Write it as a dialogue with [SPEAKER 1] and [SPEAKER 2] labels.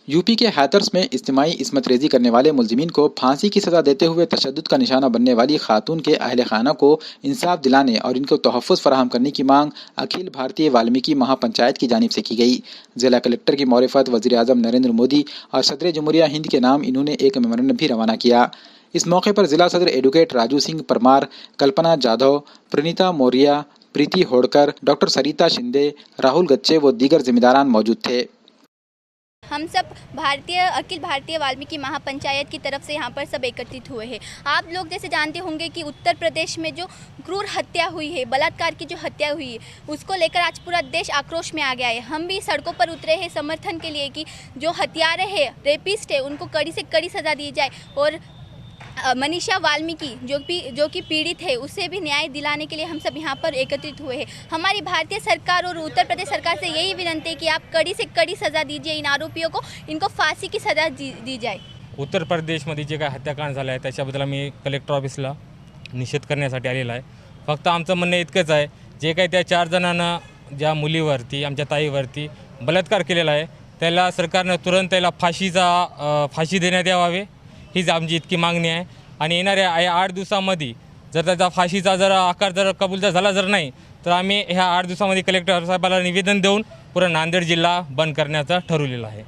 [SPEAKER 1] UP के हाथरस में इज्तिमाई इस्मत रेजी करने वाले मुलजिमीन को फांसी की सजा देते हुए तशद्दुद का निशाना बनने वाली खातून के अहले खाना को इंसाफ दिलाने और इनको तहफ़्फ़ुज़ फराहम करने की मांग अखिल भारतीय वाल्मीकि महापंचायत की जानिब से की गई। जिला कलेक्टर की मौरिफत वज़ीर आज़म नरेंद्र मोदी और सदर जमहूरिया हिंद के नाम इन्होंने एक मेमोरेंडम भी रवाना किया। इस मौके पर जिला सदर एडवोकेट राजू सिंह परमार, कल्पना जाधव, प्रणीता मौर्या, प्रीति होड़कर, डॉक्टर सरिता शिंदे, राहुल गच्चे व दीगर जिम्मेदारान मौजूद थे।
[SPEAKER 2] हम सब अखिल भारतीय वाल्मीकि महापंचायत की तरफ से यहाँ पर सब एकत्रित हुए हैं। आप लोग जैसे जानते होंगे कि उत्तर प्रदेश में जो क्रूर हत्या हुई है, बलात्कार की जो हत्या हुई है, उसको लेकर आज पूरा देश आक्रोश में आ गया है। हम भी सड़कों पर उतरे हैं समर्थन के लिए कि जो हत्यारे हैं, रेपिस्ट है, उनको कड़ी से कड़ी सज़ा दी जाए और मनीषा वाल्मीकि जो कि पीड़ित है उसे भी न्याय दिलाने के लिए हम सब यहाँ पर एकत्रित हुए हैं। हमारी भारतीय सरकार और उत्तर प्रदेश सरकार से यही विनंती है कि आप कड़ी से कड़ी सजा दीजिए इन आरोपियों को, इनको फांसी की सजा दी जाए।
[SPEAKER 3] उत्तर प्रदेशमध्ये जे काय हत्याकांड झालं आहे त्याच्याबद्दल आम्ही कलेक्टर ऑफिसला निषेध करण्यासाठी आलेला आहे। फक्त आमचं म्हणणं इतकंच आहे, जे काही त्या 4 जणांना ज्या मुलीवरती आमच्या ताईवरती बलात्कार केलेला आहे त्याला सरकारनं तुरंत त्याला फाशी देण्यात यावे हीच आमची इतकी मागणी आहे। आणि येणाऱ्या 8 दिवसांमध्ये जर त्याचा फाशीचा आकार कबूल झाला नाही तर आम्ही ह्या 8 दिवसांमध्ये कलेक्टर साहेबाला निवेदन देऊन पूर्ण नांदेड जिल्हा बंद करण्याचं ठरवलेलं आहे।